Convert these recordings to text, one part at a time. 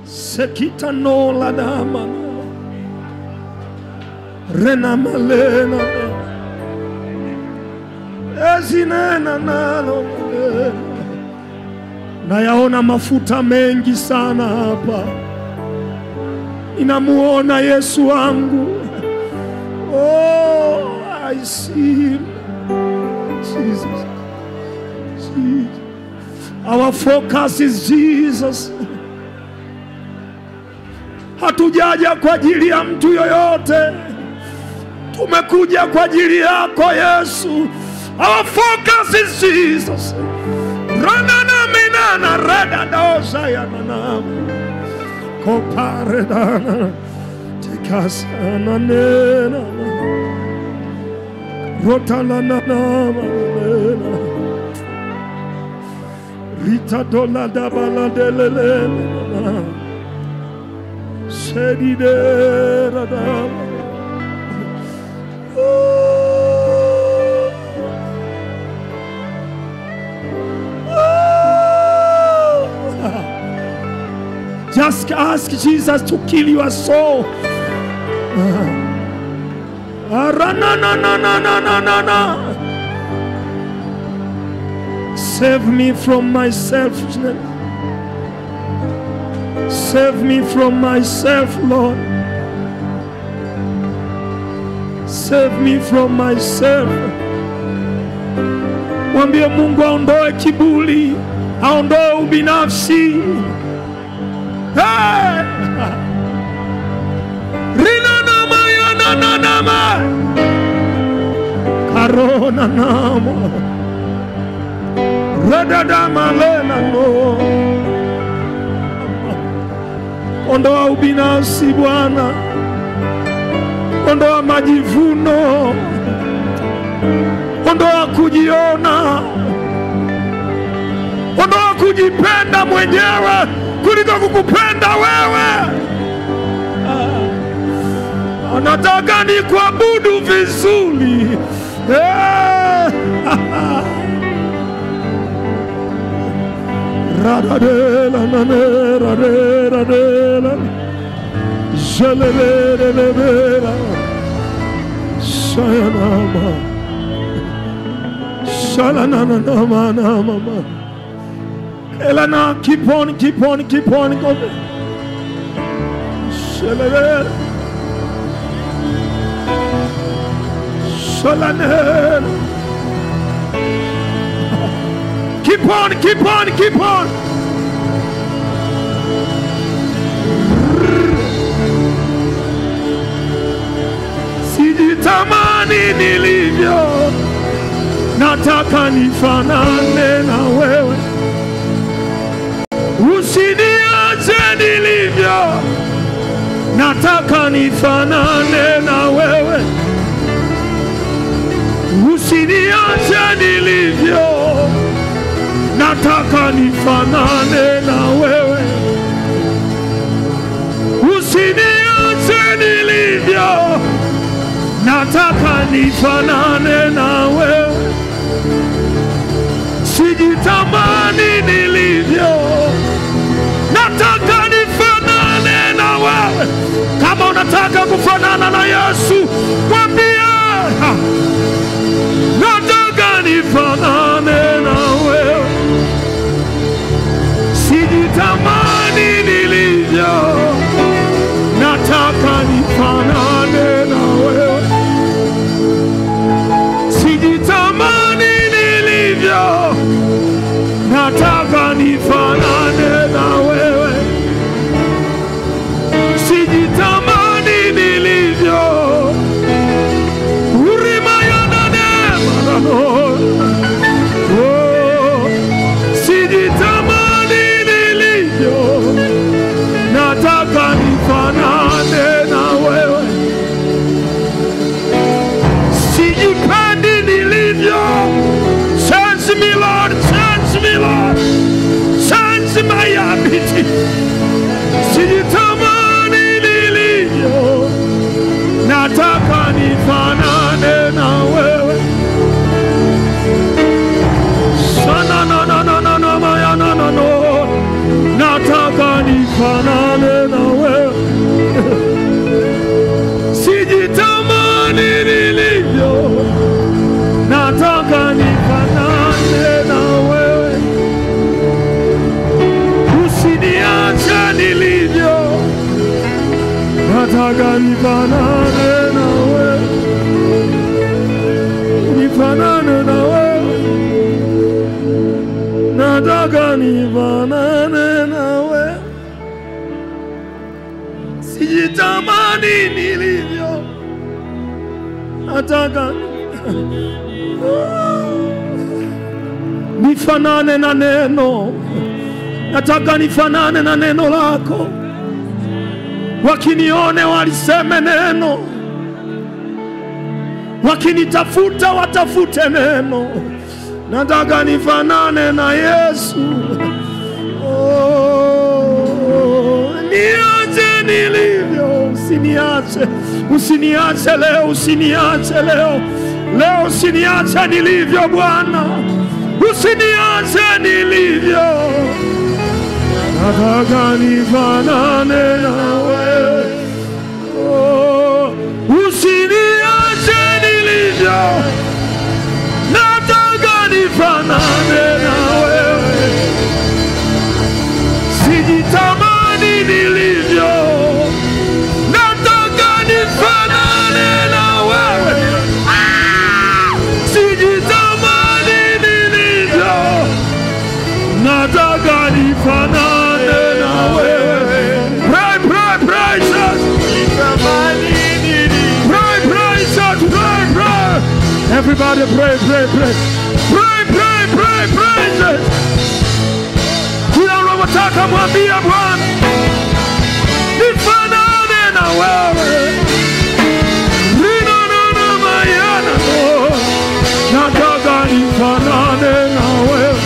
Sekita no la dama Rena malena Ezinena nalo nayaona mafuta mengi sana hapa. Inamuona Yesu wangu. Oh, I see him. Jesus. Jesus. Our focus is Jesus. Hatujaja kwa ajili ya mtu yoyote. Tumekuja kwa ajili yako Yesu. Our focus is Jesus. Ranana minana rada dosa ya nana. Kopare dana. Tikasana nena. Rotala nana nena. Rita dola dabala delele nana. Sedide rada. Just ask Jesus to kill your soul. Save me from my selfishness. Save me from myself, Lord. Save me from myself. Mwambie Mungu aondoe kiburi, aondoe ubinafsi. Hey! Rina nama ya na nama. Karona nama. Rada dama lena no. Ondoa ubinafsi Bwana. Ondoa majivuno. Ondoa kujiona. Ondoa kujipenda mwenyewe kuliko kukupenda wewe. Anataka ni kuabudu vizuri. Radadela nane radela Jalelelelebela Shayanama Shalananama nama. Elana, keep on going. Shalalel Shalanel. Keep on. Sijitamani nilivyo, nataka nifanane na wewe. Usiniache nilivyo, nataka nifanane na wewe. Usiniache nilivyo, nataka nifanane na wewe. Usiniache nilivyo, nataka nifanane na wewe. Sijitamani nilivyo, nataka nifanane na wewe. Kama unataka kufanana na Yesu, mwambie nataka nifanane na wewe. Sijitamani nilivyo, nataka nifanane na wewe. Sijitamani nilivyo, nataka nifanane na wewe. Sijitamani nilivyo, urimayana marano. Oh, sijitamani nilivyo, nataka nifanane na wewe. Sijipendi nilivyo, change me Lord, change my habit. Sijitamani nilivyo, nataka nifanane na wewe. Sana na maya na no, nataka nifanane nilivyo. Nataka nifanane na wewe, nifanane na wewe. Nataka nifanane na wewe. Sijitamani nilivyo. Nataka nifanane na neno. Nataka nifanane na neno lako. Wakinione waliseme neno, wakinitafuta watafute neno. Nataka nifanane na Yesu. Niache nilivyo, usiniache. Usiniache leo, usiniache leo. Leo usiniache nilivyo Bwana. Usiniache nilivyo. Nataka nifanane na wewe. Usiniache nilivyo. Nataka nifanane na wewe. Sijitamani nilivyo. Nataka nifanane na wewe. Sijitamani nilivyo. Nataka nifanane na wewe. Pray, pray, pray, Jesus. Pray, pray, Jesus. Pray, pray. Everybody pray, pray, pray. Pray, pray, pray, pray, Jesus. Kila unapotaka mwambie Bwana, nifanane na wewe. Ninana mayana no. Nataka nifanane na wewe.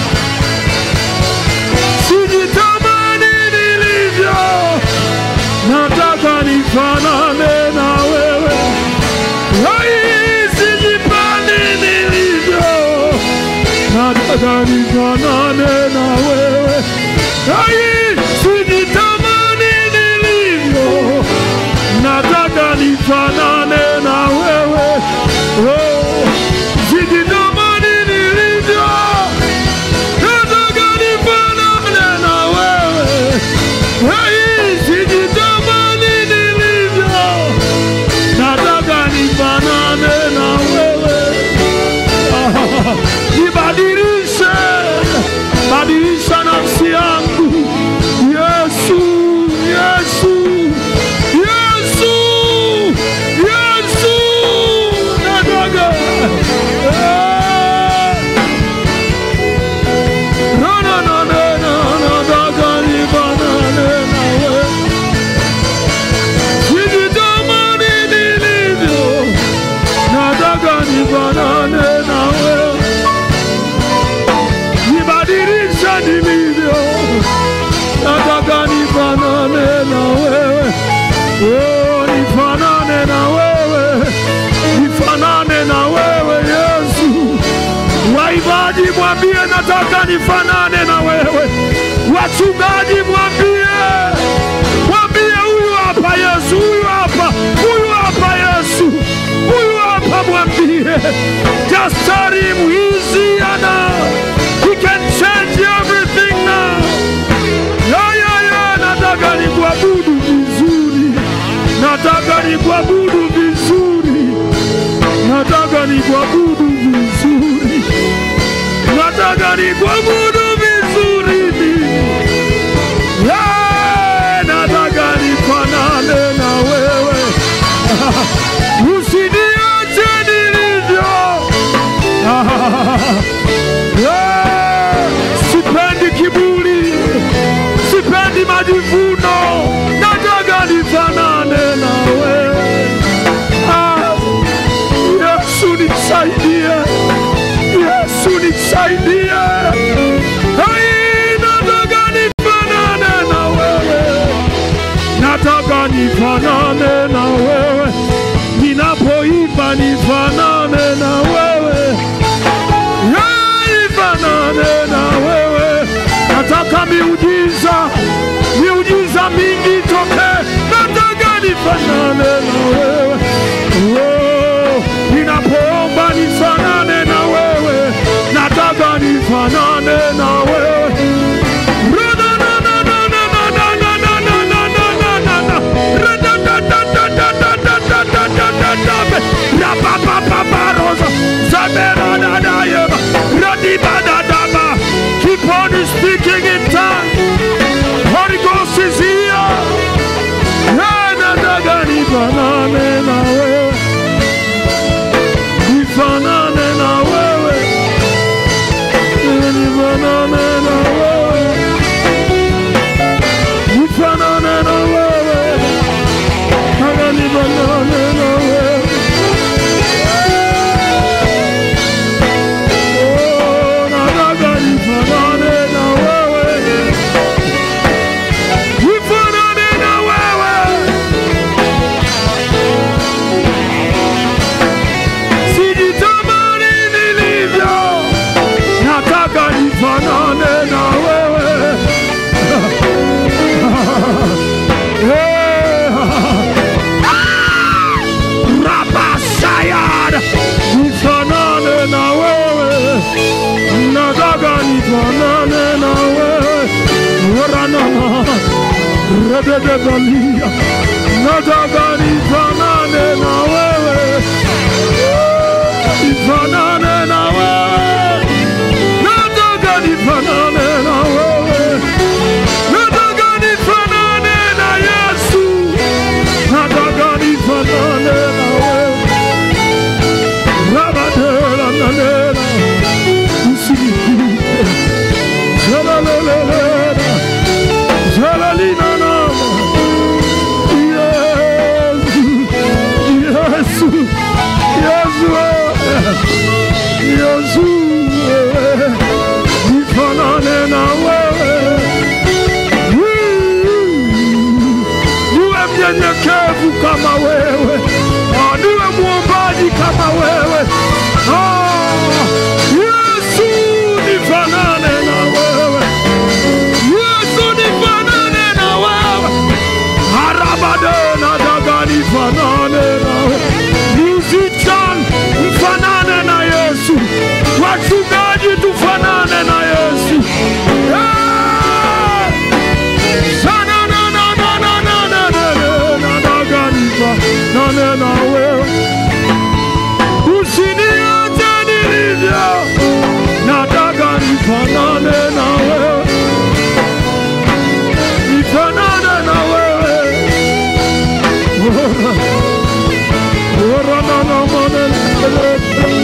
Sijitamani nilivyo. Nataka nifanane na wewe. Sijipani nilivyo. Nataka nifanane na wewe. Sijitamani nilivyo. Nataka nifanane na wewe. Sijitamani nilivyo. Nataka nifanane na wewe. Sijitamani nilivyo. Nataka nifanane na wewe. Nibadilishe, badilisha nafsi yangu. Yesu, Yesu, Yesu, Yesu. Nataka nataka nifanane na wewe. Sijitamani nilivyo. Nataka nifanane na wewe. Nibadilisha nilivyo. Nataka nifanane na wewe. Nifanane na wewe. Nifanane na wewe Yesu. Waimbaji mwambie nataka nifanane na wewe. Wachungaji mwambie. Mwambie huyu hapa Yesu, huyu hapa. Huyu hapa Yesu. Huyu hapa mwambie. Just tell him easy now. He can change everything now. Nataka nikuabudu vizuri. Nataka nikuabudu vizuri. Nataka nikuabudu vizuri. Nataka nikuabudu vizuri. Nataka nifanane na wewe. Usiniache nilivyo. Sipendi kiburi. Sipendi majivuno. Nataka nifanane na wewe. Yesu nisaidie. Yesu nisaidie. Nataka nifanane na wewe. Nataka nifanane na wewe. Ninapoimba nifanane na wewe. Nifanane na wewe. Nataka miujiza. Miujiza mingi toke. Nataka nifanane na wewe. Ninapoomba nifanane na wewe. Nataka nifanane na wewe. Dedededalia. Nataka nifanane na wewe. Nifanane na wewe. Nataka nifanane na wewe. Nataka nifanane na Yesu. Nataka nifanane na wewe. Rabadela nanena. Usinipite. Zalalelelena. Zalalina nama. Yesu. Yesu. Yesu. Nifanane na wewe. Niwe mnyenyekevu kama wewe. Niwe muombaji kama wewe. Yesu nifanane na wewe. Yesu nifanane na wewe. Harabade nataka nifanane na wewe. Musician mfanane na Yesu. Wachungaji tufanane na Yesu. Sana na na na na na na na nataka nifanane na wewe. Usiniache nilivyo. Nataka nifanane na wewe. Nifanane na wewe. Ora na na manene.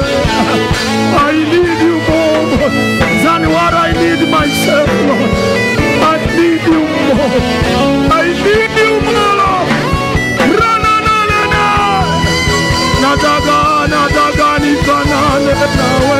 I need you more than what I need myself, Lord. I need you more. I need you more, Lord. Nataka nifanane na wewe.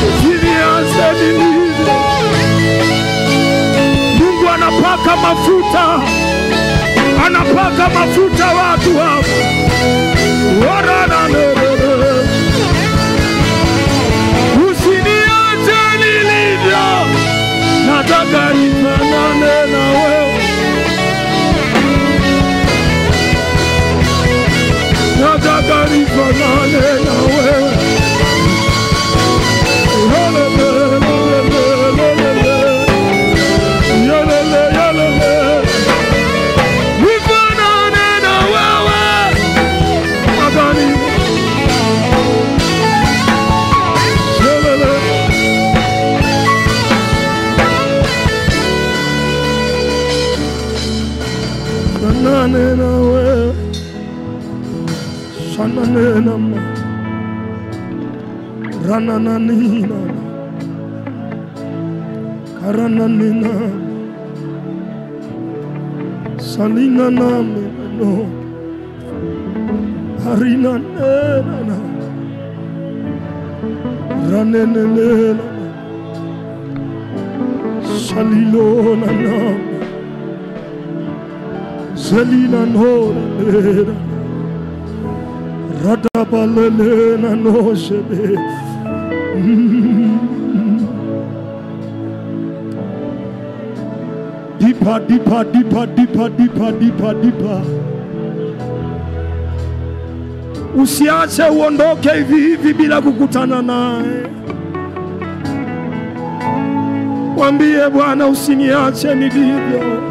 Usiniache nilivyo. Anapaka mafuta watu hapo. Usiniache nilivyo. Nataka nifanane na wewe. Nataka nifanane na wewe. Rananina Karananina Salina no Harina nena Ranenena Salilona na Selina no Radabalena no shebe. Deeper, deeper, deeper, deeper, deeper, deeper, deeper. Usiache uondoke hivi hivi bila kukutana naye. Mwambie Bwana, usiniache nilivyo.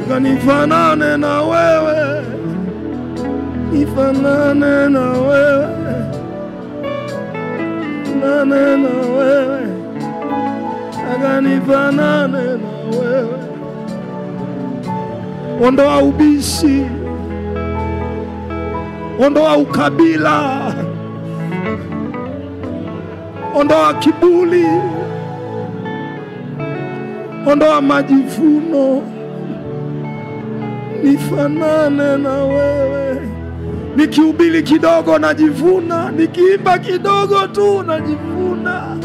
nataka nifanane na wewe, nifanane na wewe, nifanane na wewe, nataka nifanane na wewe. Ondoa ubishi, ondoa ukabila, ondoa kiburi, ondoa majivuno. Nifanane na wewe. Nikihubiri kidogo najivuna, nikiimba kidogo tu najivuna.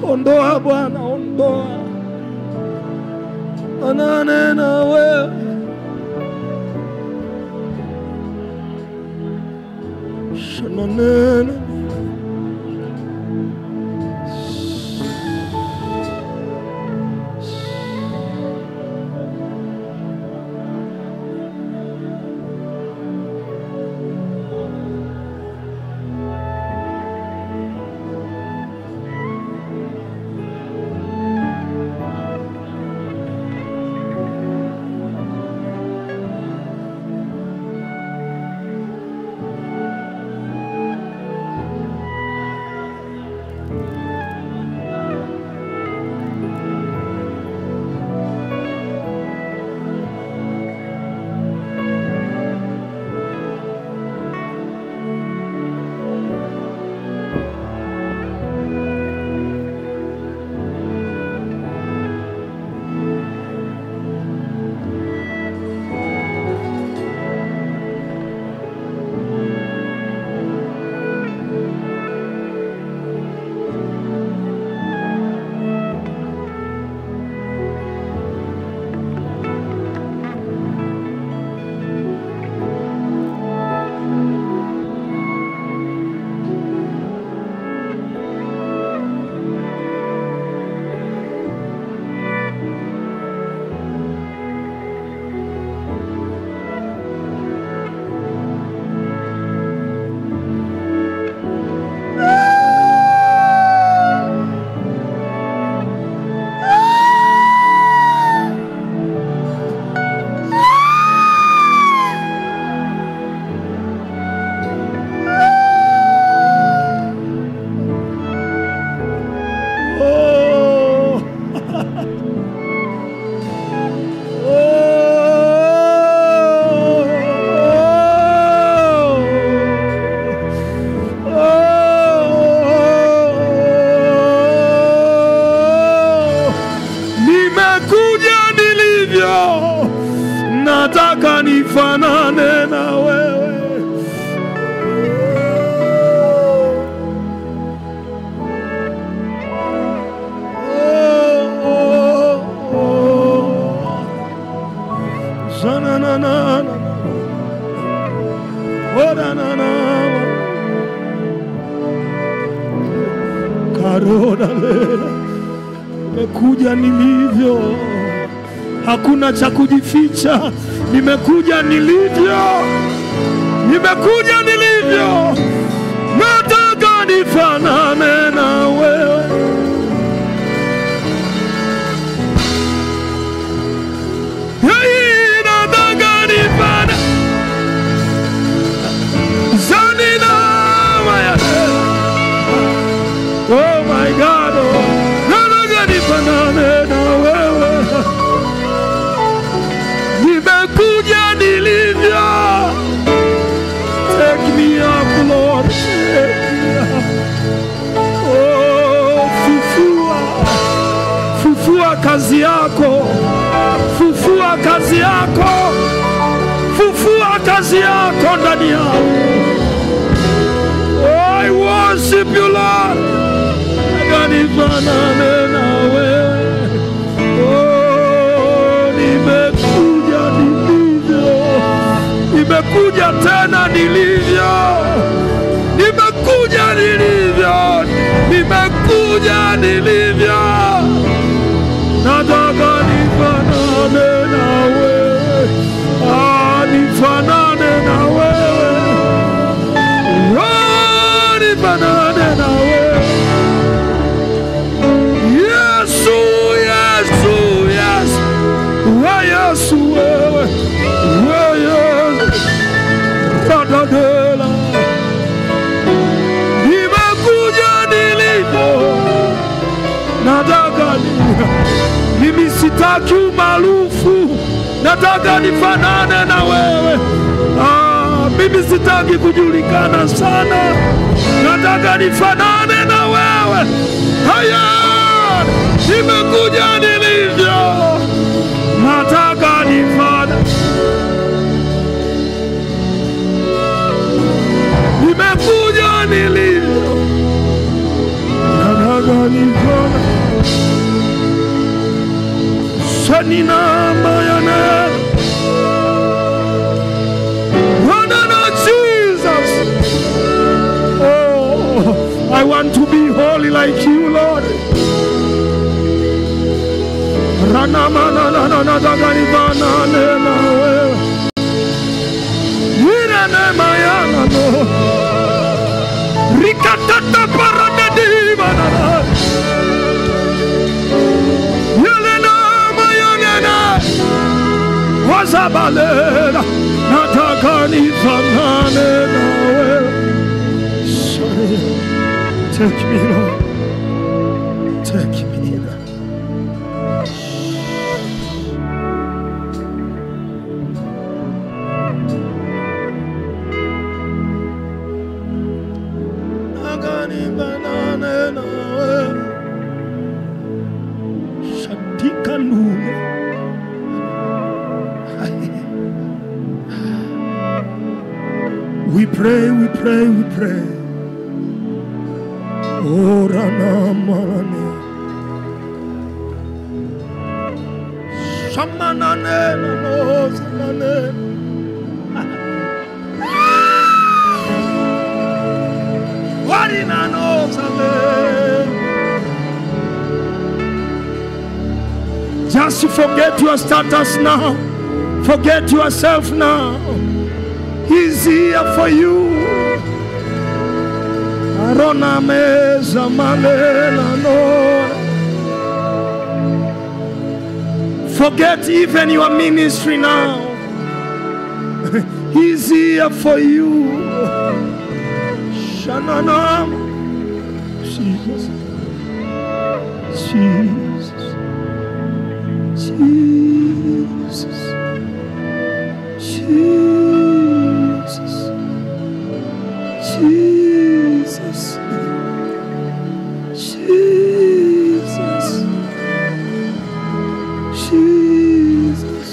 Ondoa Bwana, ondoa. Fanane na wewe. Shananena. nataka nifanane na wewe. Nimekuja nilivyo, hakuna cha kujificha. Nimekuja nilivyo, nimekuja nilivyo, nataka nifanane na wewe. Hey, nataka nifanane zanina maya. Oh my God, nataka nifanane na wewe. Nimekuja nilivyo, take me up Lord, take me up. Oh, fufua kazi yako, fufua kazi yako, fufua kazi yako ndani yangu. Oh, I worship you Lord, nataka nifanane na wewe. Oh, nimekuja tena nilivyo, nimekuja nilivyo, nimekuja nilivyo, nataka nifanane na wewe. Nifanane na wewe, nifanane na wewe. Yesu, Yesu, Yesu, sitaki umaarufu, nataka nifanane na wewe. Mimi sitaki kujulikana sana, nataka nifanane na wewe. Haya, nimekuja nilivyo, nataka nifanane. Nimekuja nilivyo, nataka nifanane. Sanina mayana, I want to be holy like you, Lord. Rana mana na na na dagani bana ne na we. Yira ne mayana no. Rikatata parade di bana na. Yele na mayana na. Wazabale na dagani bana ne na we. Sorry. Take me, Lord. Take me, Lord. Nagani banane na shatika nume. We pray, we pray, we pray. Orana marane, shamanane no samane. Warina no samane. Just forget your status now. Forget yourself now. He's here for you. Arona meza manena no. Forget even your ministry now. He's here for you. Shanana. Jesus. Jesus. Jesus. Jesus. Jesus. Jesus. Jesus.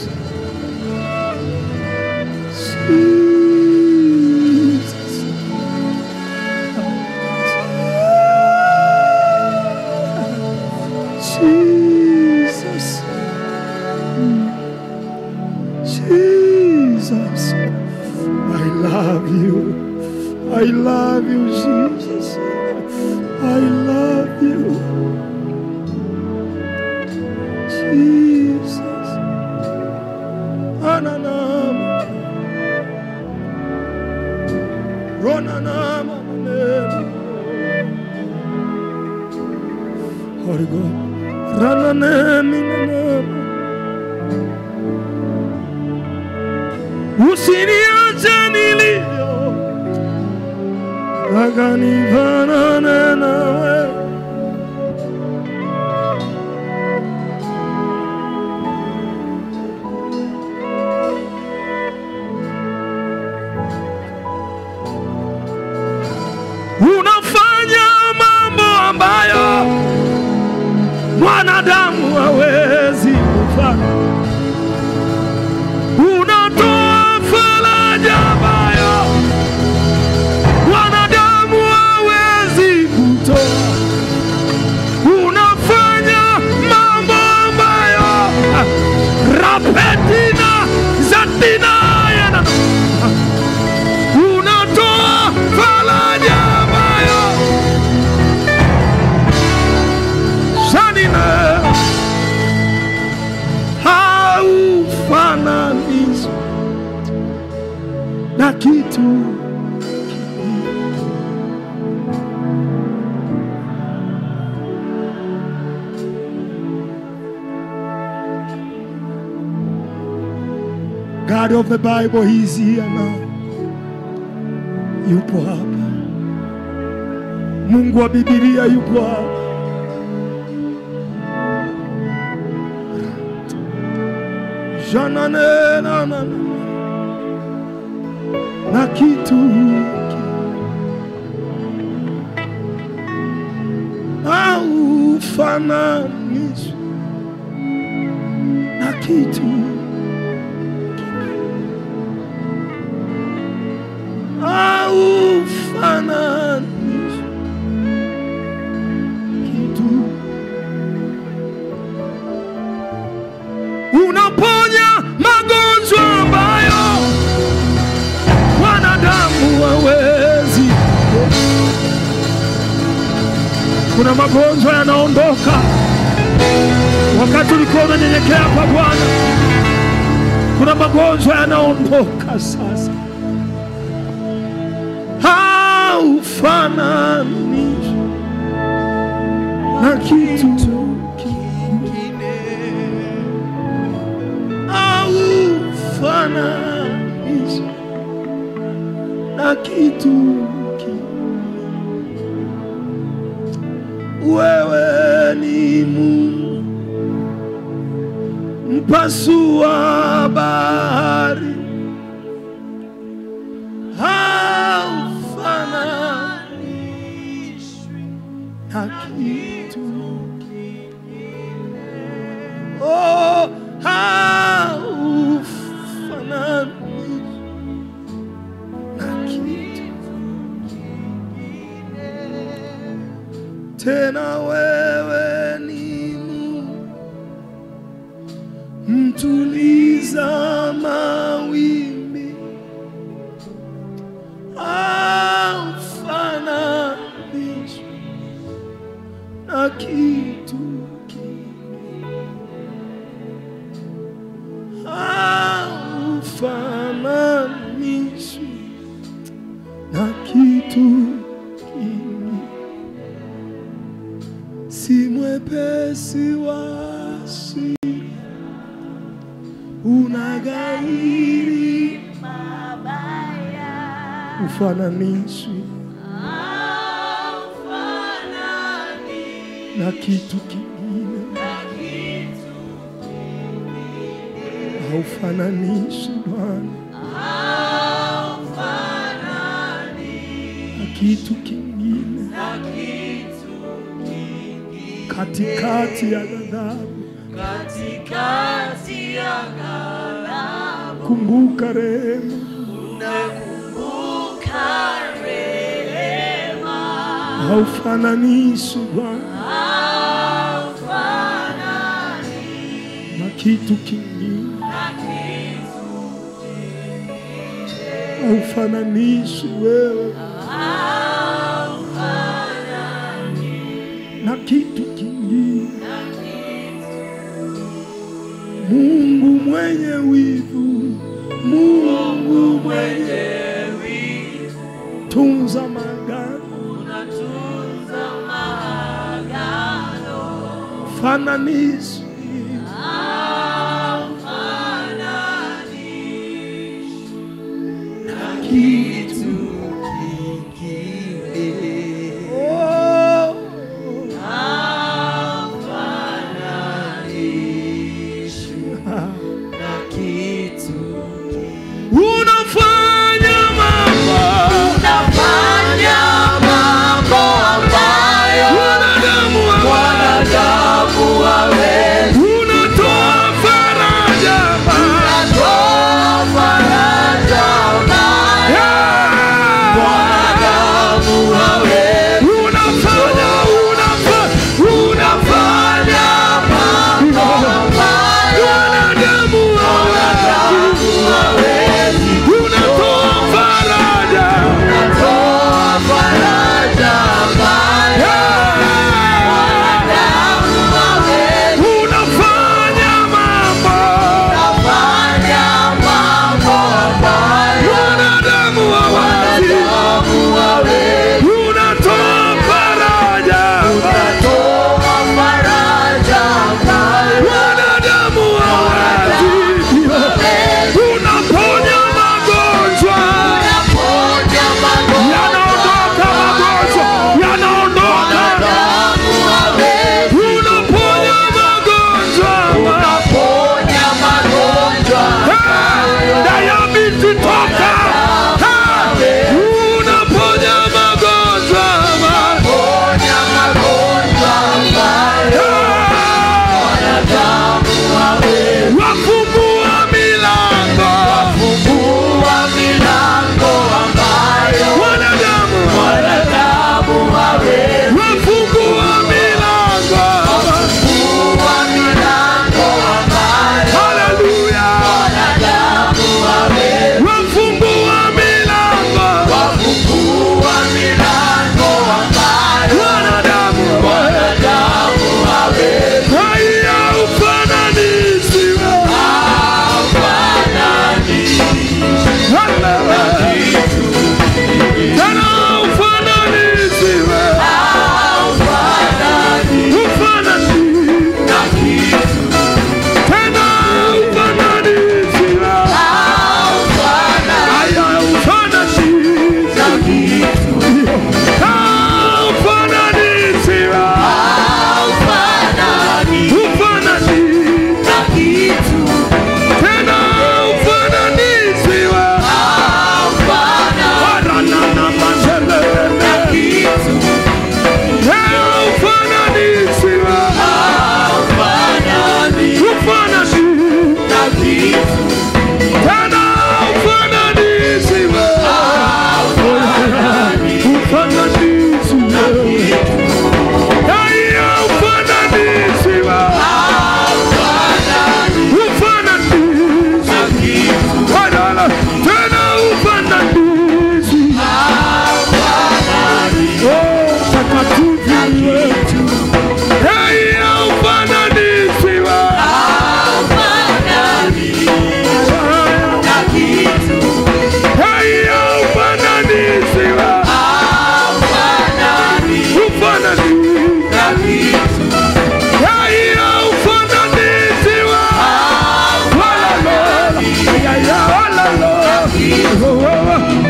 Jesus. Jesus. I love you. I love you, Jesus. I love you. Jesus. Ananam. Ronanam. Holy God. Rananam. Usiniache nilivyo. Aganivana nawe. Unafanya mambo ambayo mwanadamu hawezi kufanya. Unatoa faraja ambayo wanadamu hawezi kutoa. Unafanya mambo ambayo rapetina zatina yana. Unatoa faraja ambayo sanina haufananishwi na kitu. God of the Bible, He's here now. Yupo hapa. Mungu wa Biblia yupo hapa. Shanane na kitu haufananishwi na kitu haufananishwi kitu. Unaponya magonjwa ambayo wanadamu hawezi. Kuna magonjwa yanaondoka wakati ulikuwa unanyenyekea kwa Bwana. Kuna magonjwa yanaondoka sasa. Haufananishwi na kitu kingine. Haufananishwi na kitu kingine. Wewe ni Mungu mpasua bahari, haufananishwi na kitu kingine. Oh, haufananishwi na kitu kingine. Tena wewe ni Mungu mtuliza mawimbi, haufananishwi na kitu kingine. Haufananishwi na kitu kingine. Si mwepesi wa hasira, unaghairi mabaya, ufananishwi na kitu kingine. Haufananishwi Bwana na kitu kingine. Katikati ya ghadhabu, kumbuka rehema, haufananishwi Bwana na kitu kingine. Haufananishwi wewe na kitu kingine. Mungu mwenye wivu, Mungu mwenye wivu, tunza maagano, fananishwi na kitu Wanadamu hawezi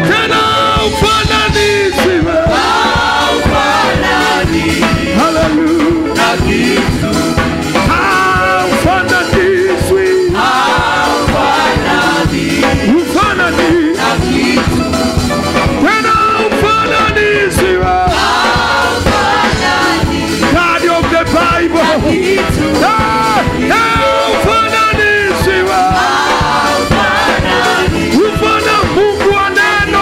tena ufananishi Ufana Mungu wa neno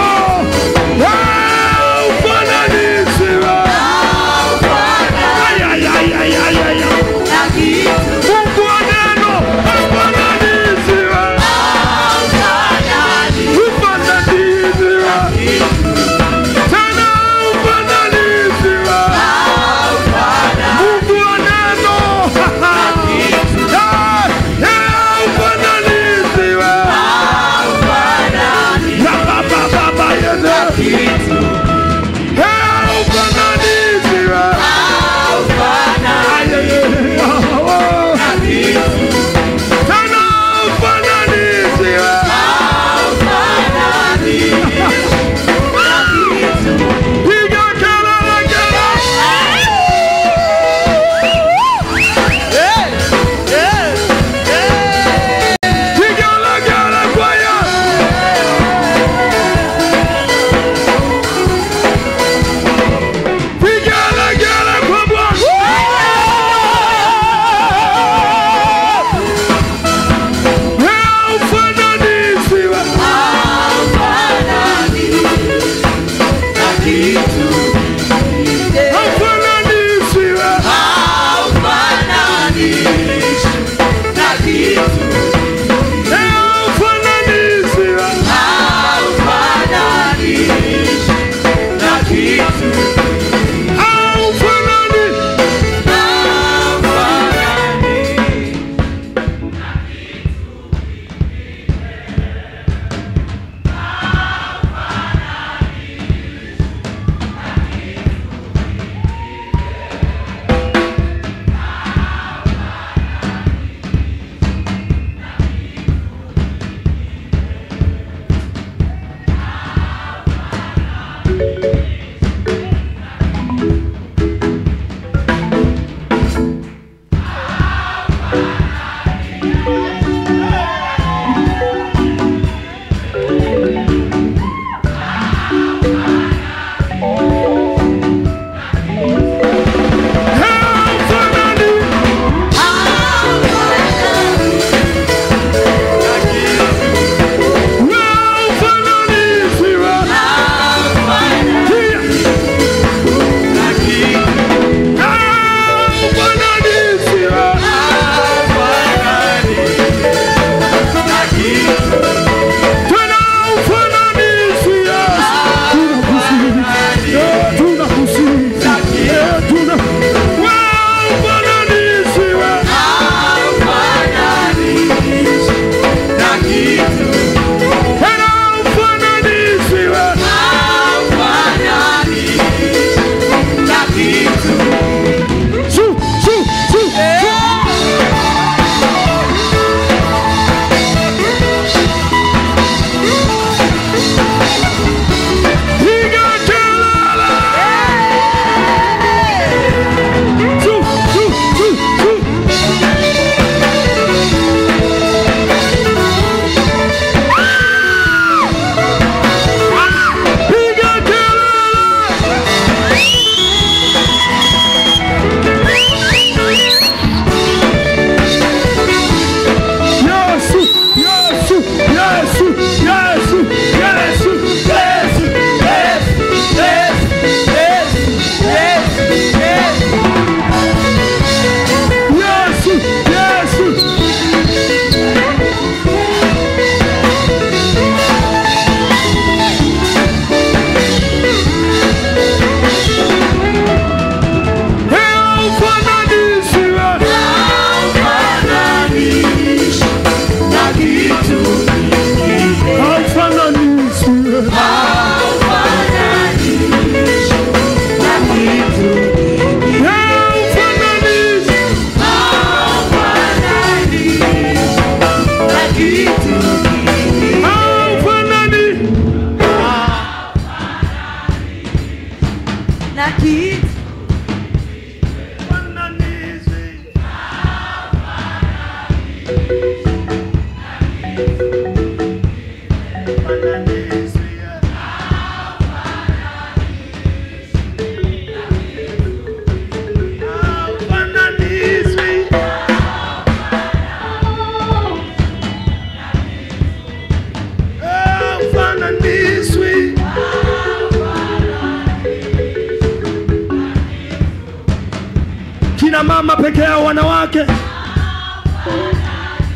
Kina mama peke yao,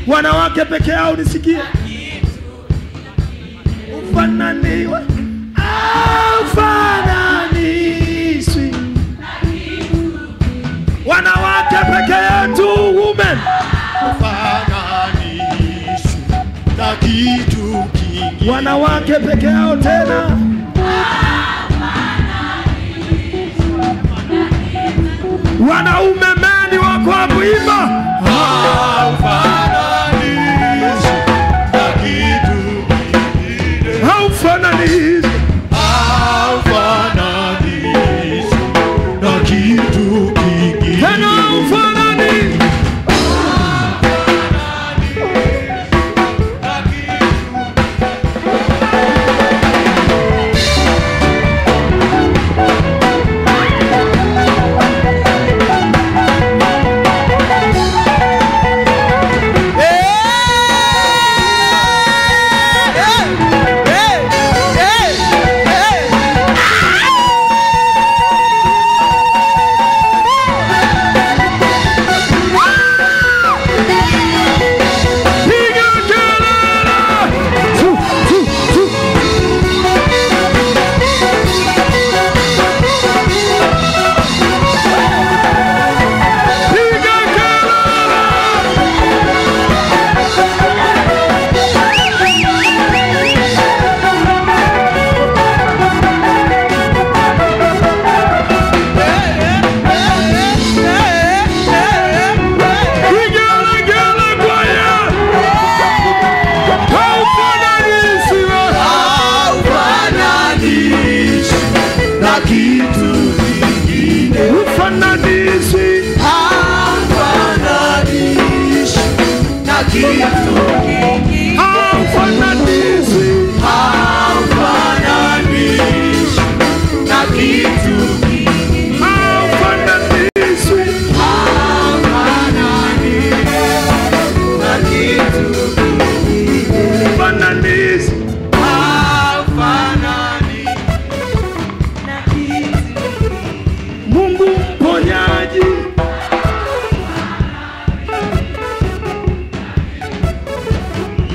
wanawake peke yao, nisikie. Ufananiwe, ufananishwi. Wanawake peke yetu, women. Ufananishwi na kitu kingine. Wanawake peke yao tena. Wanaume meni wako hapo imba. Haufananishi na kitu kingine. Haufananishi. Haufananishi na kitu kingine. Tena haufananishi.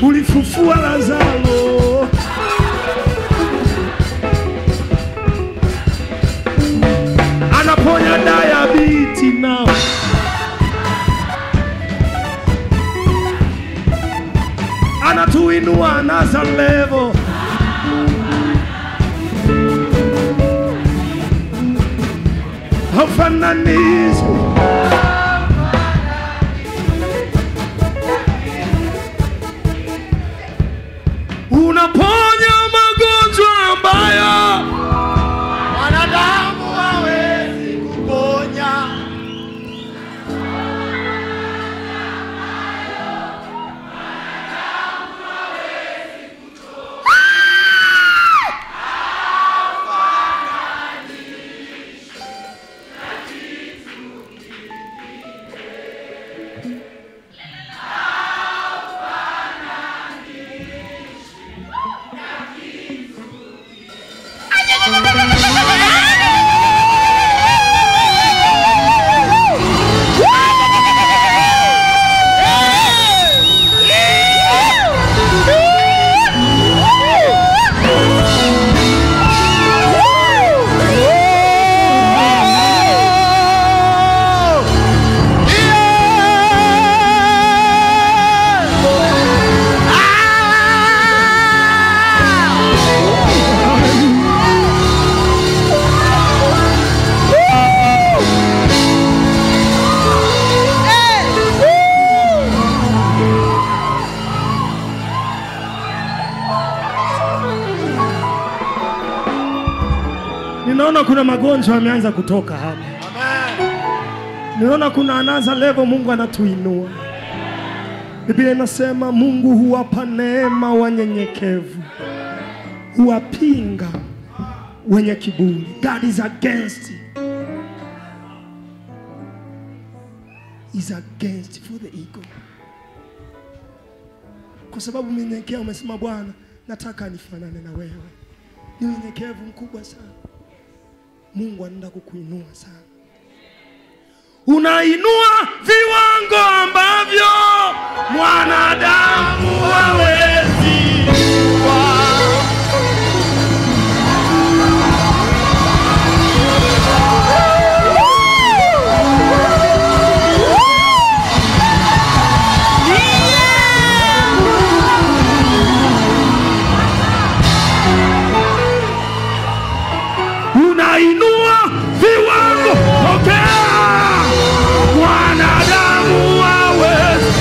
Ulifufua Lazaro. Anaponya diabetes now. Anatuinua another level. Haufananishi. Unaponya magonjwa ambayo wanadamu hawezi kuponya. Ninaona kuna magonjwa yameanza kutoka hapa. Amen. Ninaona kuna another level Mungu anatuinua. Biblia inasema Mungu huwapa neema wanyenyekevu. huwapinga wenye kiburi. God is against it. Is against for the ego. Kwa sababu mnyenyekea umesema Bwana, nataka nifanane na wewe. Ni unyenyekevu mkubwa sana. Mungu anaenda kukuinua sana. Unainua viwango ambavyo mwanadamu hawezi. Unainua viwango, pokea. Mwanadamu hawezi.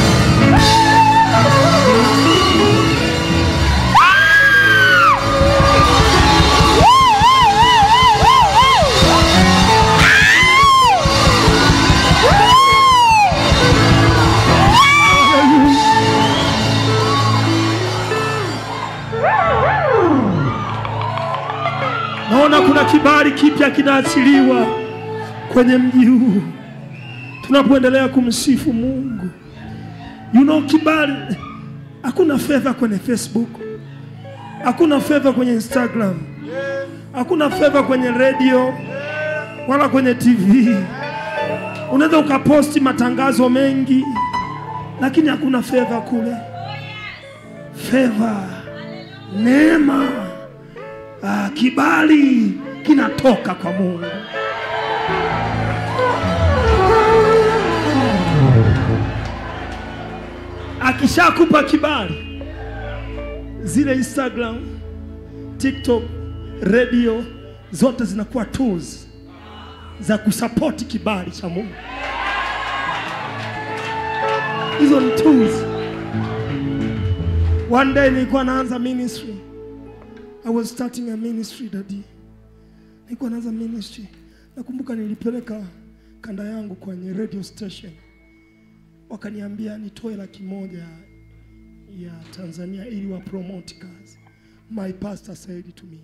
Naona kuna kibali kipya kinaachiliwa kwenye mji huu tunapoendelea kumsifu Mungu. You know, kibali, hakuna favor kwenye Facebook, hakuna favor kwenye Instagram, hakuna favor kwenye radio wala kwenye TV. Unaweza ukaposti matangazo mengi, lakini hakuna favor kule. Favor, neema, kibali kinatoka kwa Mungu. Akishakupa kibali, zile Instagram, TikTok, radio zote zinakuwa tools za kusupport kibali cha Mungu. Hizo ni tools. One day nilikuwa naanza ministry. I was starting a ministry daddy. Nilikuwa naanza ministry. Nakumbuka nilipeleka kanda yangu kwenye radio station. Wakaniambia nitoe $100,000 ya Tanzania ili wa promote kazi. My pastor said to me,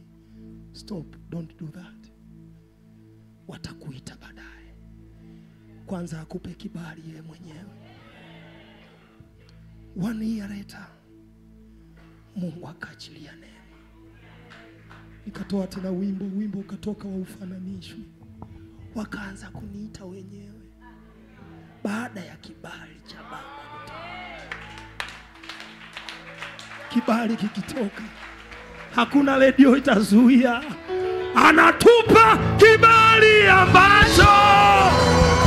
stop, don't do that. Watakuita baadaye. Kwanza akupe kibali yeye mwenyewe. 1 year later, Mungu akaachilia neema. Nikatoa tena wimbo ukatoka wa ufananishwi. Wakaanza kuniita wenyewe. Baada ya kibali cha Baba. Kibali kikitoka, hakuna radio itazuia. Anatupa kibali ambacho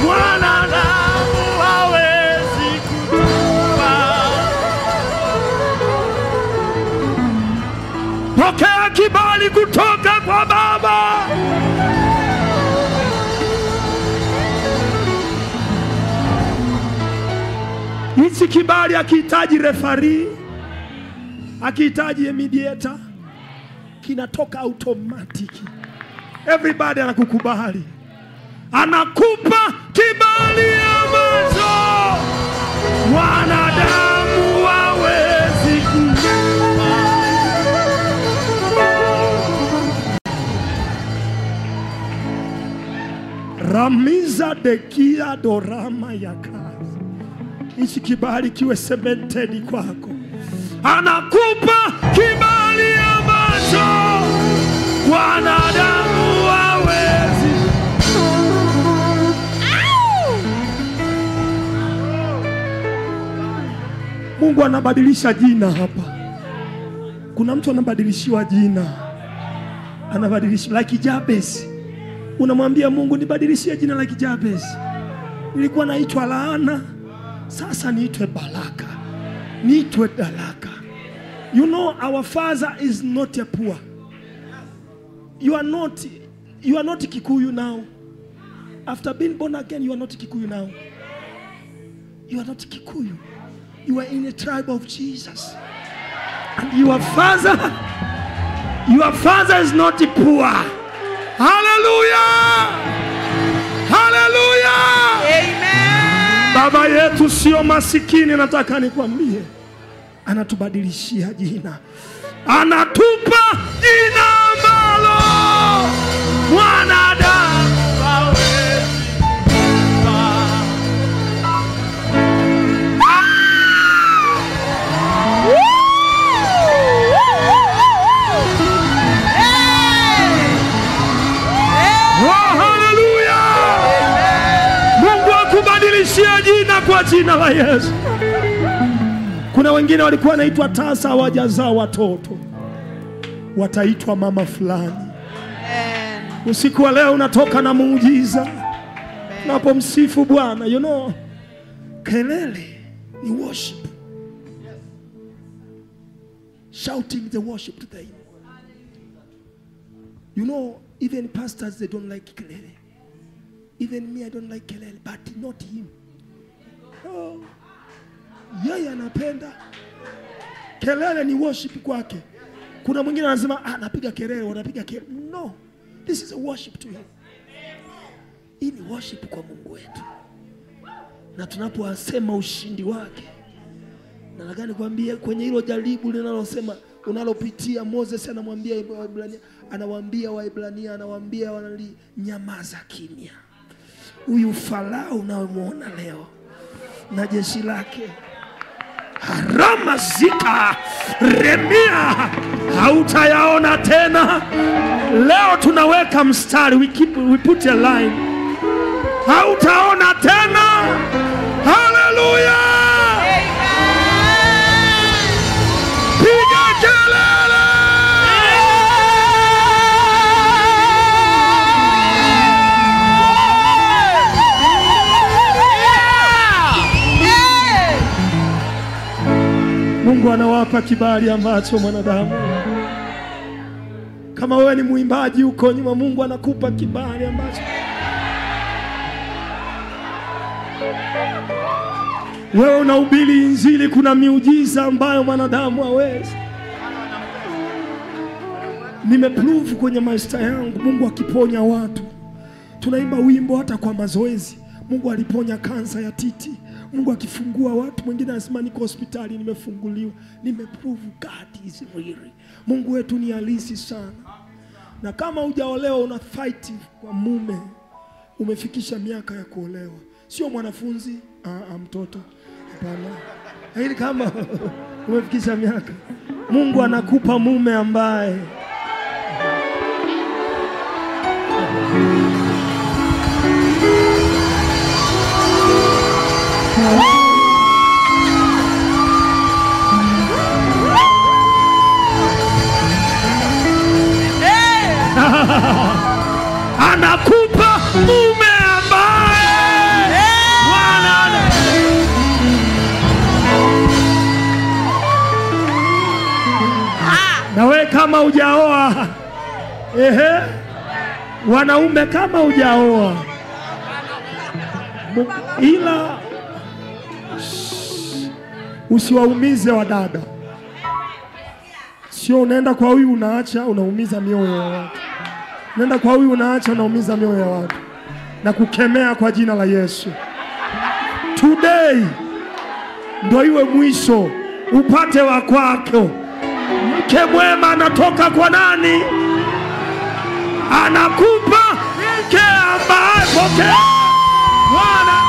mwanadamu hawezi kutupa. Pokea kibali kutoka kwa Baba. Hichi kibali hakihitaji referee, hakihitaji mediator, kinatoka automatic. Everybody anakukubali. Anakupa kibali ambacho wanadamu hawezi kutupa. Ramiza dekia dorama ya kazi. Hichi kibali kiwe cemented kwako. Anakupa kibali ambacho wanadamu hawezi. Mungu anabadilisha jina hapa. Kuna mtu anabadilishiwa jina. Anabadilisha like Jabez. Unamwambia Mungu, nibadilishie jina like Jabez. Nilikuwa naitwa laana, sasa niitwe baraka. Niitwe dalaka. You know, our father is not a poor. You are not Kikuyu now. After being born again, you are not Kikuyu now. You are not Kikuyu. You are in the tribe of Jesus. And your father is not poor. Hallelujah! Hallelujah! Amen. Baba yetu sio masikini, nataka nikwambie. anatubadilishia jina, anatupa jina ambalo mwanadamu hawezi. Kubadilishia jina kwa jina la Yesu. Kuna wengine walikuwa wanaitwa tasa, hawajazaa watoto, wataitwa mama fulani. Usiku wa leo unatoka na muujiza unapomsifu Bwana. You know, kelele ni worship. Shouting the worship to them. You know, even pastors, they don't like kelele. Even me, I don't like kelele, but not him. Oh, yeye anapenda kelele, ni worship kwake. Kuna mwingine anasema anapiga kelele, wanapiga kelele. No, this is a worship to him. Hii ni worship kwa Mungu wetu. Na tunapoasema ushindi wake, na nataka nikwambie kwenye hilo jaribu linalosema unalopitia, Moses anamwambia Waebrania, anawaambia Waebrania, anawaambia wanali nyamaza kimya. Huyu Farao unaomuona leo na jeshi lake, harama zika remia, hautayaona tena. Leo tunaweka mstari, we put a line. Hautaona tena. Hallelujah. Piga kelele. Mungu anawapa kibali ambacho mwanadamu. Kama wewe ni muimbaji uko nyuma, Mungu anakupa kibali ambacho wewe unahubiri injili. Kuna miujiza ambayo mwanadamu hawezi. Nimeprove kwenye maisha yangu Mungu akiponya watu. Tunaimba wimbo hata kwa mazoezi. Mungu aliponya kansa ya titi. Mungu akifungua watu, mwingine anasema niko hospitali nimefunguliwa. Nimeprove God is real. Mungu wetu ni halisi sana. Na kama hujaolewa una fight kwa mume, umefikisha miaka ya kuolewa. Sio mwanafunzi, mtoto. Hapana. Hili kama umefikisha miaka, Mungu anakupa mume ambaye anakupa mume ambaye na wewe kama hujaoa, wanaume kama hujaoa, ila usiwaumize wadada. Sio unaenda kwa huyu unaacha unaumiza mioyo ya watu. Unaenda kwa huyu unaacha unaumiza mioyo ya watu. Na kukemea kwa jina la Yesu. Today ndio iwe mwisho, upate wa kwako. Mke mwema anatoka kwa nani? Anakupa mke ambaye pokea Bwana.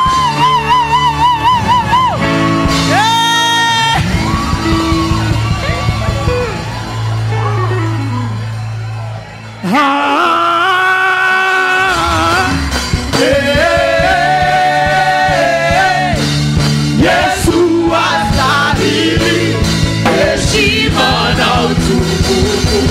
Yesu astahili heshima na utukufu.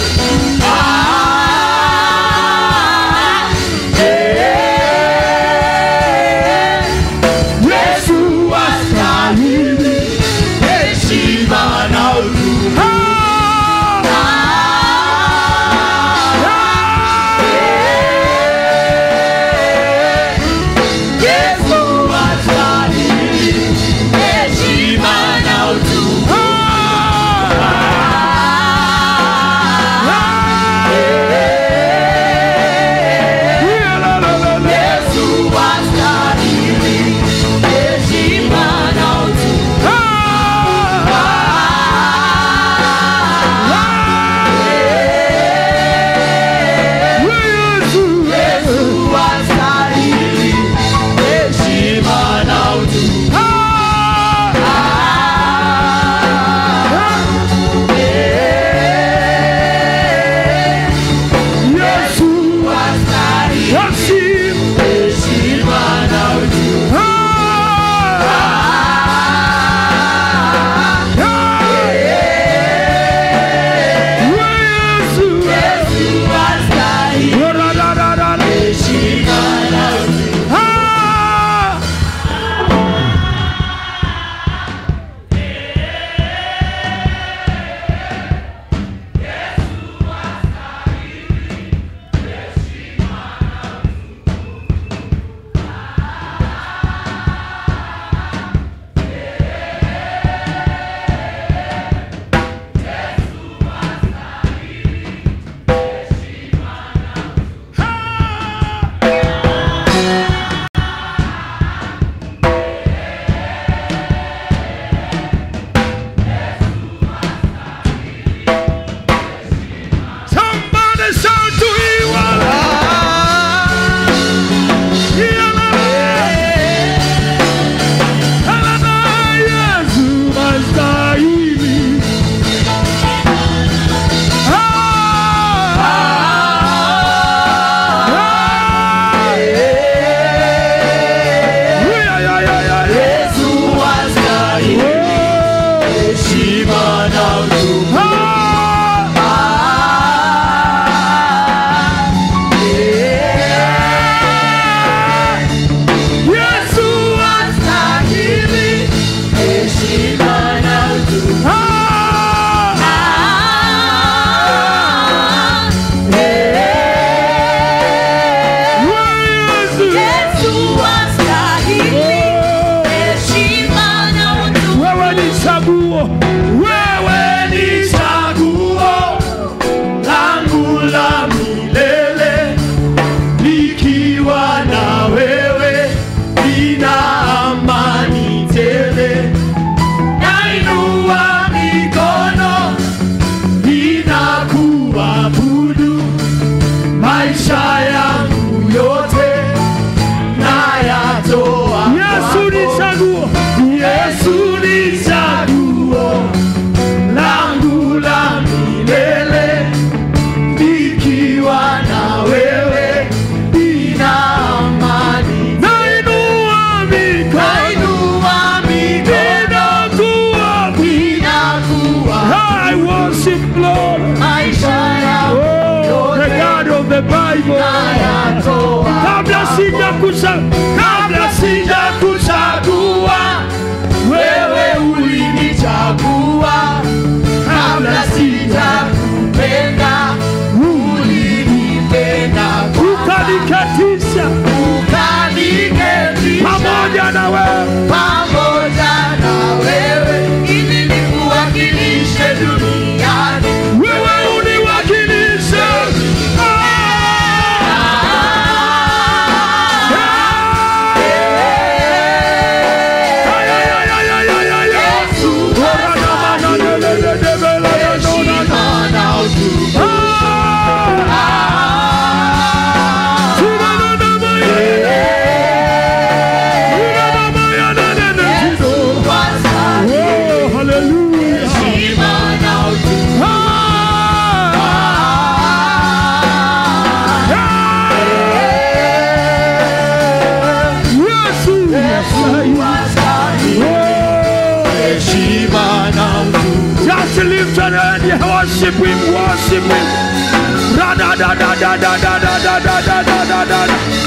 worship him.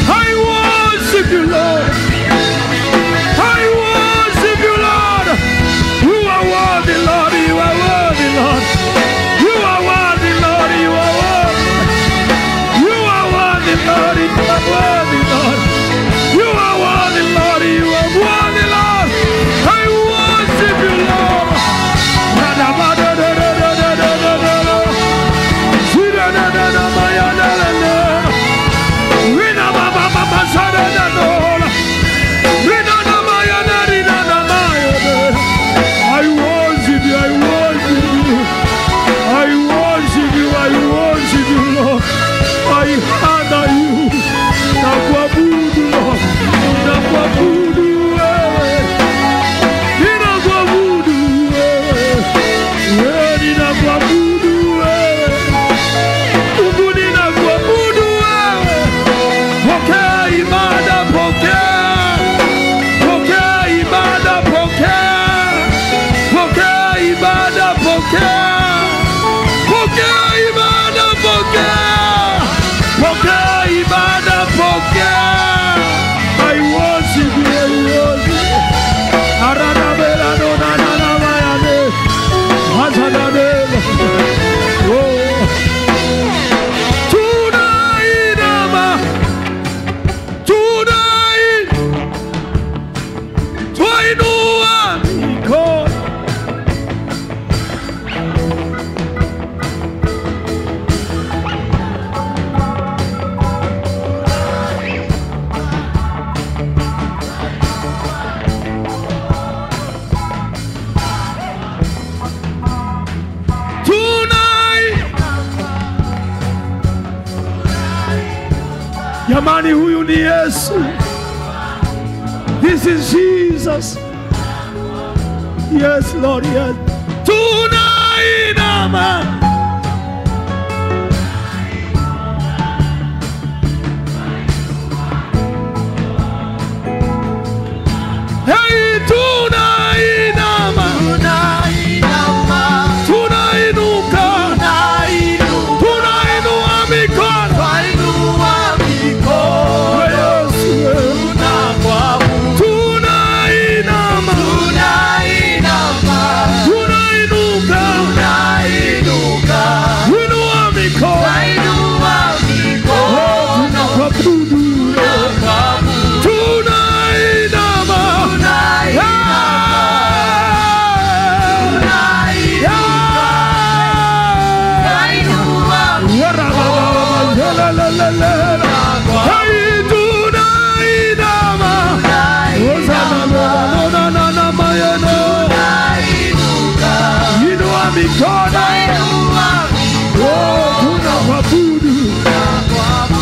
I worship you, Lord. I worship you, Lord. You are worthy, Lord. You are worthy, Lord. You are worthy, Lord. You are worthy. You are worthy, Lord. You are worthy, Lord. You are worthy, Lord. You are worthy, Lord. I worship you, Lord. Jamani, huyu ni Yesu. This is Jesus. Yes, Lord, yes. Tunainama. Hey, tunainama. Tunainama. Tunainuka. Tunainua mikono.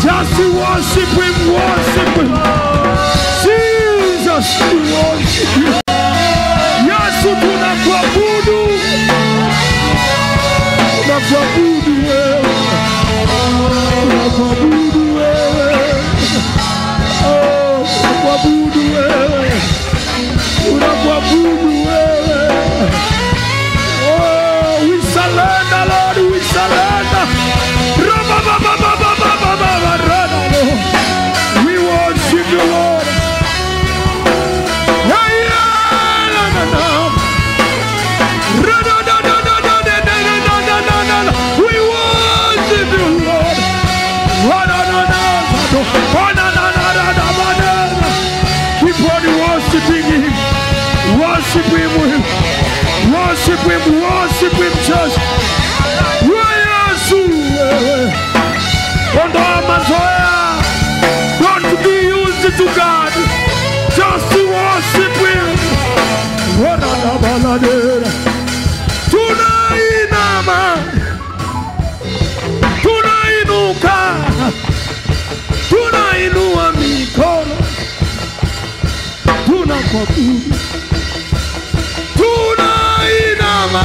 Just to worship him, worship him. Jesus, we worship you. Yesu, tunakuabudu. Tunakuabudu wewe. Tunakuabudu wewe. Oh, tunakuabudu wewe. Tunakuabudu wewe. Oh, we surrender, Lord, we surrender. We worship you, Lord. We worship you, Lord. Keep on worshiping him. Worship him, worship him, worship him, church. Don't be used to God, just to worship him. Tunainama, tunainuka, tunainua mikono, tunakuabudu. Tunainama,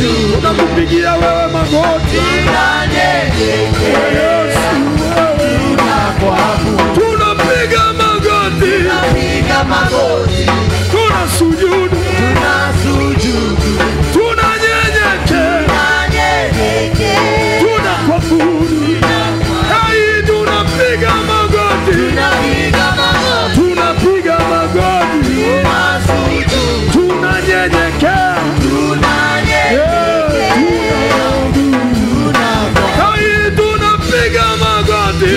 tunakupigia wewe magoti. Yesu tunapiga magoti, tunasujudu, tunanyenyekea, tunakuabudu. Hai tunapiga magoti, tunapiga magoti, tunanyenyekea, hai tunapiga magoti,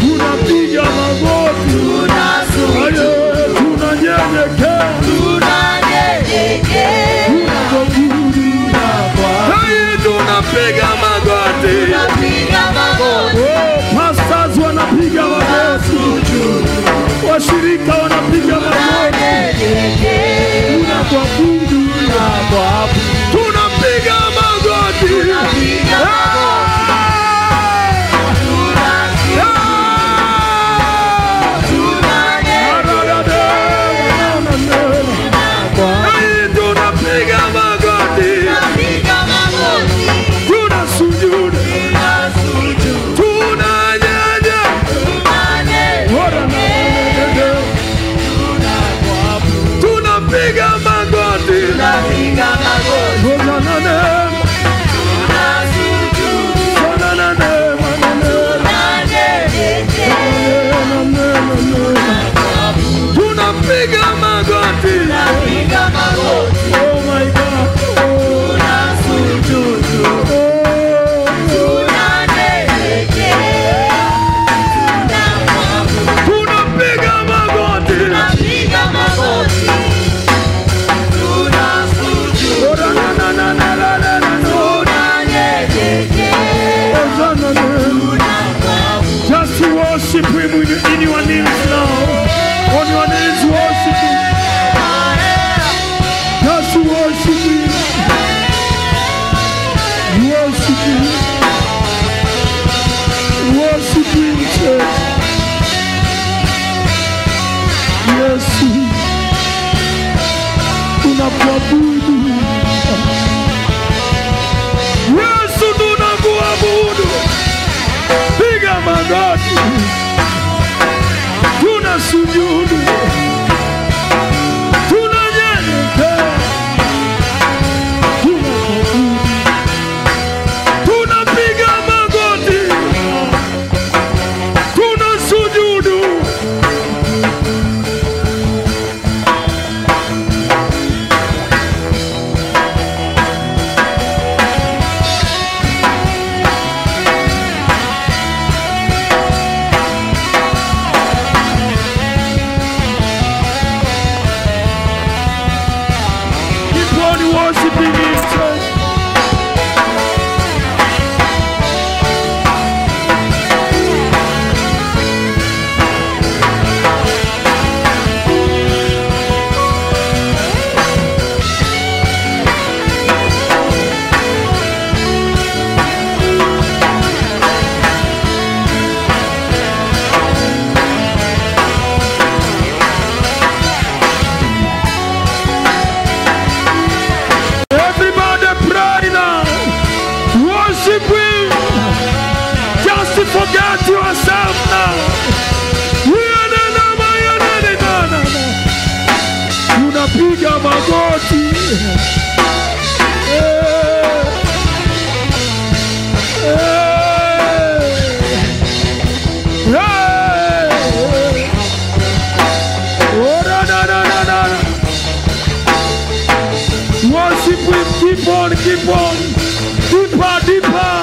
tunapiga magoti, tunanyenyekea, tunapiga magoti. Pastors wanapiga magoti, washirika wanapiga magoti, tunakuabudu, tunapiga magoti. Worship him in your knees now. On your knees, worship him. Just worship him. Worship him. Worship him, church. Yes, tunakuabudu. Yesu tunakuabudu. Piga magoti, tunasujudu, tunanyenyekea, tunapiga magoti, tunasujudu. Worshiping Him, church. Forget yourself now. Tunapiga magoti. Worship him, keep on, deeper.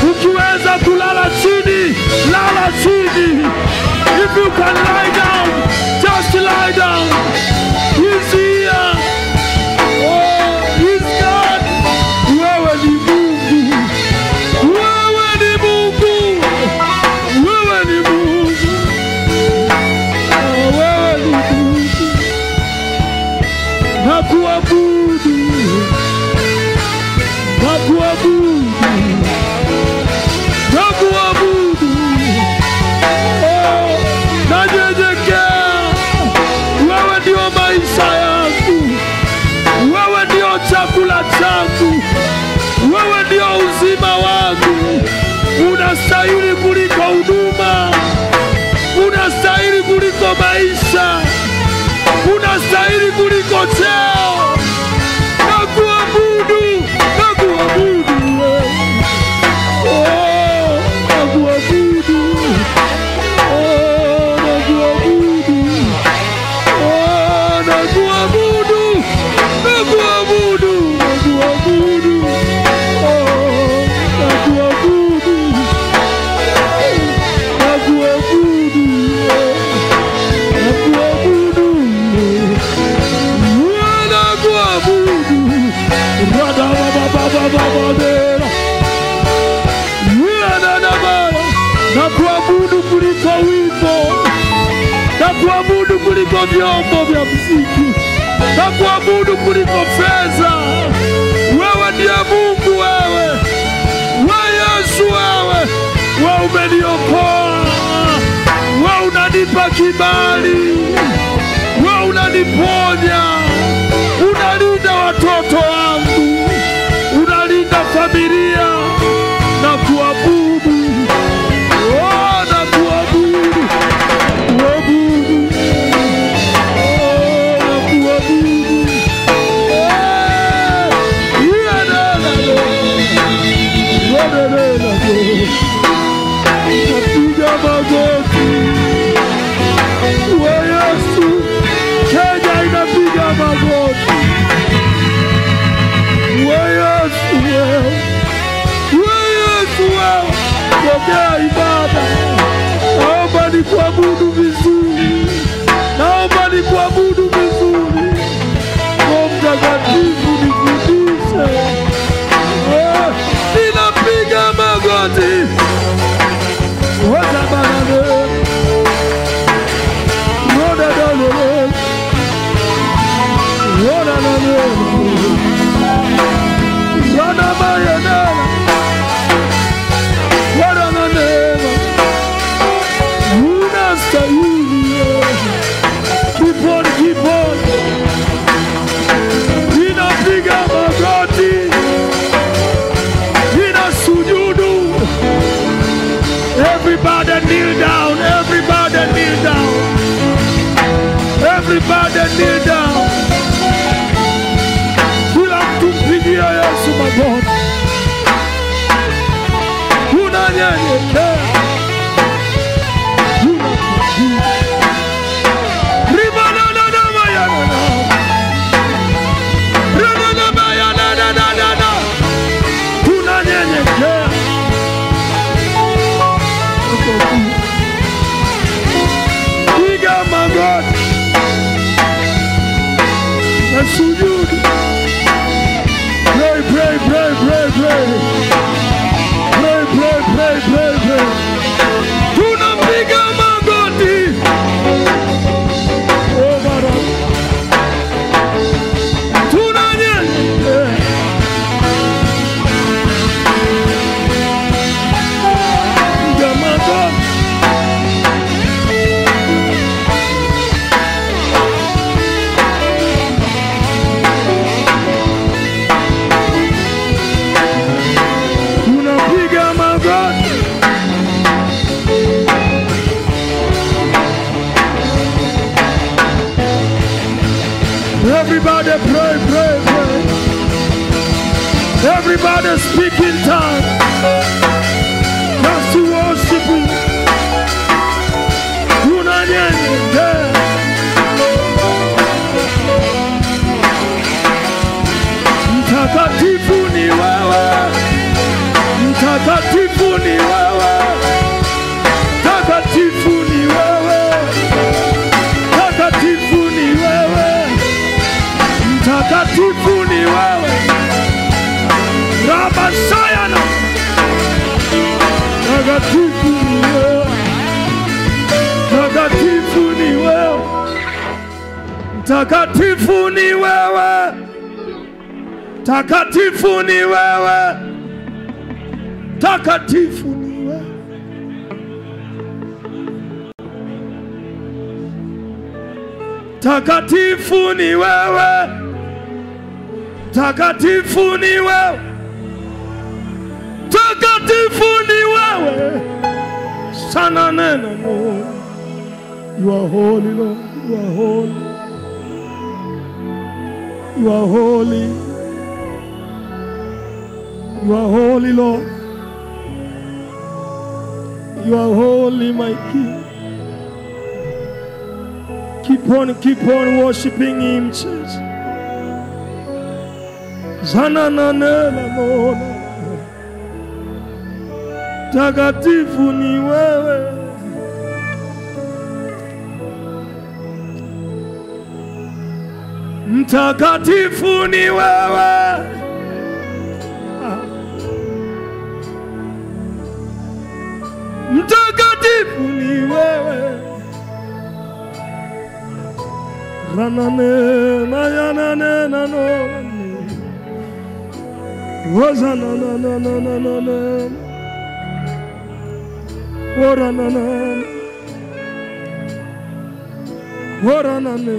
Ukiweza kulala chini, lala chini. unastahili kuliko huduma, unastahili kuliko maisha, unastahili kuliko cheo. Nakuabudu, nakuabudu wewe. Oh, nakuabudu. Oh, nakuabudu. Oh, nakuabudu. Nakuabudu, nakuabudu. Oh, nakuabudu. Nakuabudu. Nakuabudu. Nakuabudu. Rada baba baba. Nakuabudu kuliko wimbo, nakuabudu kuliko vyombo vya muziki, nakuabudu kuliko fedha. Wewe ndiye Mungu, wewe Yesu, wewe umeniokoa, wewe unanipa kibali, wewe unaniponya, unalinda watoto wangu, unalinda familia. Nakuabudu. Oh, nakuabudu. Nakuabudu. Oh, nakuabudu. Napiga magoti. Wewe Yesu, Kenya inapiga magoti. Wewe Yesu, pokea ibada. Naomba nikuabudu vizuri, naomba nikuabudu vizuri. Roho Mtakatifu nifundishe. Ninapiga magoti. Woza banane. Woda dalele. Woda dalele. Woda bayana. Keep on, keep on. Ninapiga magoti, ninasujudu. Everybody kneel down, everybody kneel down, everybody kneel down. Kila mtu mpigia Yesu magoti. Unanyenyekea. Piga magoti. Nasujudu. Pray, pray, pray, pray, pray. Pray, pray, pray, pray, pray. Tunapiga magoti. Oh, Baba. Tunanyenyekea. Piga magoti. Everybody pray, pray, pray. Everybody speak in tongues. Just to worship Him. Unanyenyekea. Mtakatifu ni wewe. Mtakatifu ni wewe. Mtakatifu ni wewe. Mtakatifu ni wewe. Mtakatifu ni wewe. Rabashayana. Mtakatifu ni wewe. Mtakatifu ni wewe. Mtakatifu ni wewe. Mtakatifu ni wewe. Mtakatifu ni wewe. Mtakatifu ni wewe. Mtakatifu ni wewe. Mtakatifu ni wewe. Sananena, Lord. You are holy, Lord. You are holy. You are holy. You are holy, Lord. You are holy, my King. Keep on worshiping Him, Jesus. Zanananela, Lord. Takatifu ni wewe. Mtakatifu ni wewe. Mtakatifu ni wewe. Ranane mayanane nano. Wazanananananana. Oranana. Oranane.